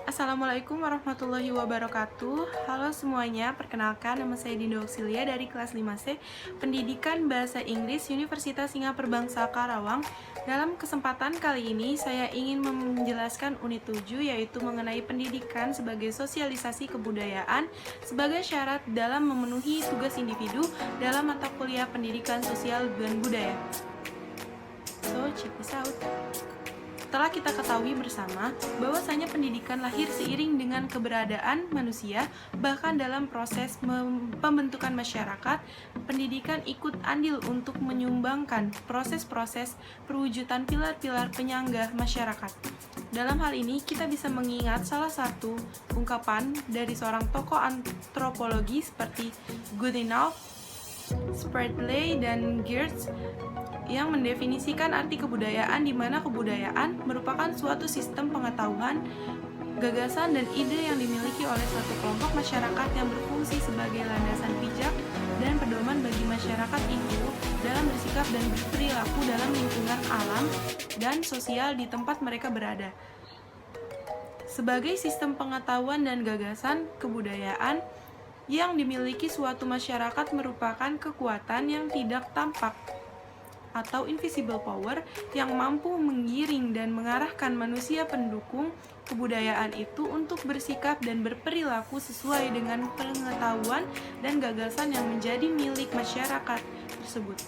Assalamualaikum warahmatullahi wabarakatuh. Halo semuanya, perkenalkan nama saya Dinda Auxilia dari kelas 5C Pendidikan Bahasa Inggris Universitas Singapura Bangsa Karawang. Dalam kesempatan kali ini saya ingin menjelaskan unit 7 yaitu mengenai pendidikan sebagai sosialisasi kebudayaan sebagai syarat dalam memenuhi tugas individu dalam mata kuliah pendidikan sosial dan budaya. So, check this out. Setelah kita ketahui bersama bahwasanya pendidikan lahir seiring dengan keberadaan manusia, bahkan dalam proses pembentukan masyarakat, pendidikan ikut andil untuk menyumbangkan proses-proses perwujudan pilar-pilar penyangga masyarakat. Dalam hal ini, kita bisa mengingat salah satu ungkapan dari seorang tokoh antropologi seperti Goodenough, Spradley, dan Geertz yang mendefinisikan arti kebudayaan, di mana kebudayaan merupakan suatu sistem pengetahuan, gagasan, dan ide yang dimiliki oleh suatu kelompok masyarakat yang berfungsi sebagai landasan pijak dan pedoman bagi masyarakat itu dalam bersikap dan berperilaku dalam lingkungan alam dan sosial di tempat mereka berada. Sebagai sistem pengetahuan dan gagasan, kebudayaan yang dimiliki suatu masyarakat merupakan kekuatan yang tidak tampak atau invisible power yang mampu menggiring dan mengarahkan manusia pendukung kebudayaan itu untuk bersikap dan berperilaku sesuai dengan pengetahuan dan gagasan yang menjadi milik masyarakat tersebut,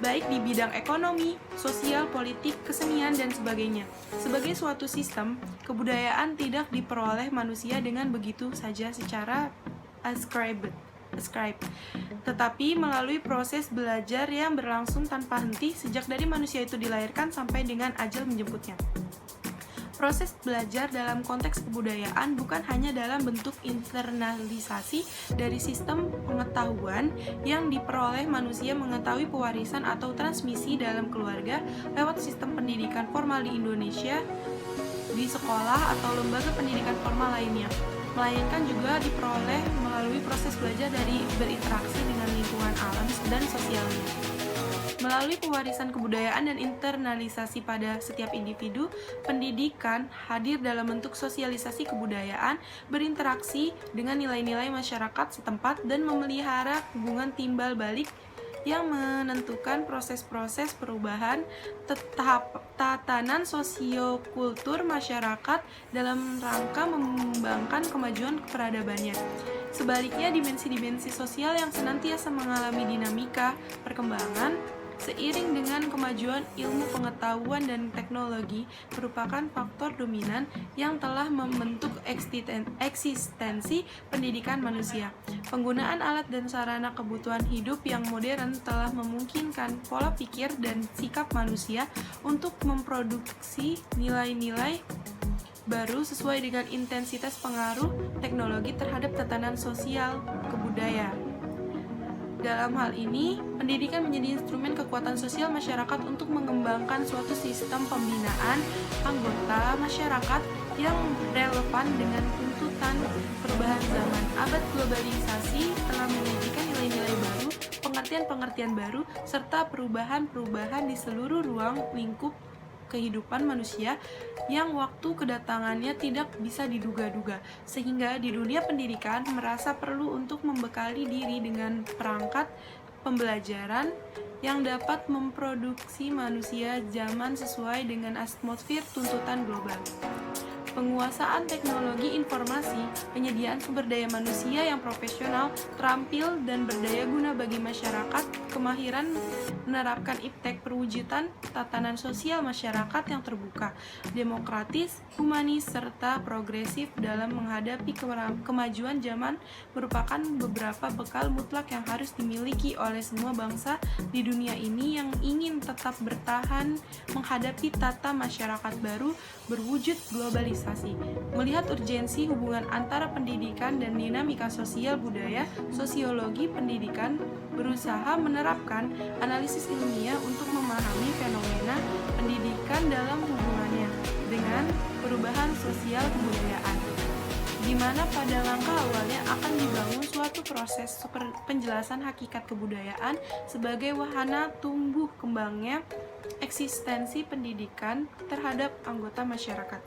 baik di bidang ekonomi, sosial, politik, kesenian, dan sebagainya. Sebagai suatu sistem, kebudayaan tidak diperoleh manusia dengan begitu saja secara ascribed, tetapi melalui proses belajar yang berlangsung tanpa henti sejak dari manusia itu dilahirkan sampai dengan ajal menjemputnya. Proses belajar dalam konteks kebudayaan bukan hanya dalam bentuk internalisasi dari sistem pengetahuan yang diperoleh manusia mengetahui pewarisan atau transmisi dalam keluarga lewat sistem pendidikan formal di Indonesia, di sekolah atau lembaga pendidikan formal lainnya, melainkan juga diperoleh melalui proses belajar dari berinteraksi dengan lingkungan alam dan sosialnya. Melalui pewarisan kebudayaan dan internalisasi pada setiap individu, pendidikan hadir dalam bentuk sosialisasi kebudayaan, berinteraksi dengan nilai-nilai masyarakat setempat, dan memelihara hubungan timbal balik yang menentukan proses-proses perubahan tatanan sosiokultur masyarakat dalam rangka mengembangkan kemajuan peradabannya. Sebaliknya, dimensi-dimensi sosial yang senantiasa mengalami dinamika perkembangan seiring dengan kemajuan ilmu pengetahuan dan teknologi merupakan faktor dominan yang telah membentuk eksistensi pendidikan manusia. Penggunaan alat dan sarana kebutuhan hidup yang modern telah memungkinkan pola pikir dan sikap manusia untuk memproduksi nilai-nilai baru sesuai dengan intensitas pengaruh teknologi terhadap tatanan sosial kebudayaan. Dalam hal ini, pendidikan menjadi instrumen kekuatan sosial masyarakat untuk mengembangkan suatu sistem pembinaan anggota masyarakat yang relevan dengan tuntutan perubahan zaman. Abad globalisasi telah menyajikan nilai-nilai baru, pengertian-pengertian baru, serta perubahan-perubahan di seluruh ruang lingkup kehidupan manusia yang waktu kedatangannya tidak bisa diduga-duga, sehingga di dunia pendidikan merasa perlu untuk membekali diri dengan perangkat pembelajaran yang dapat memproduksi manusia zaman sesuai dengan atmosfer tuntutan global. Penguasaan teknologi informasi, penyediaan sumber daya manusia yang profesional, terampil, dan berdaya guna bagi masyarakat, kemahiran menerapkan iptek perwujudan tatanan sosial masyarakat yang terbuka, demokratis, humanis, serta progresif dalam menghadapi kemajuan zaman merupakan beberapa bekal mutlak yang harus dimiliki oleh semua bangsa di dunia ini yang ingin tetap bertahan menghadapi tata masyarakat baru berwujud globalisasi. Melihat urgensi hubungan antara pendidikan dan dinamika sosial budaya, sosiologi pendidikan berusaha menerapkan analisis ilmiah untuk memahami fenomena pendidikan dalam hubungannya dengan perubahan sosial kebudayaan, di mana pada langkah awalnya akan dibangun suatu proses penjelasan hakikat kebudayaan sebagai wahana tumbuh kembangnya eksistensi pendidikan terhadap anggota masyarakat.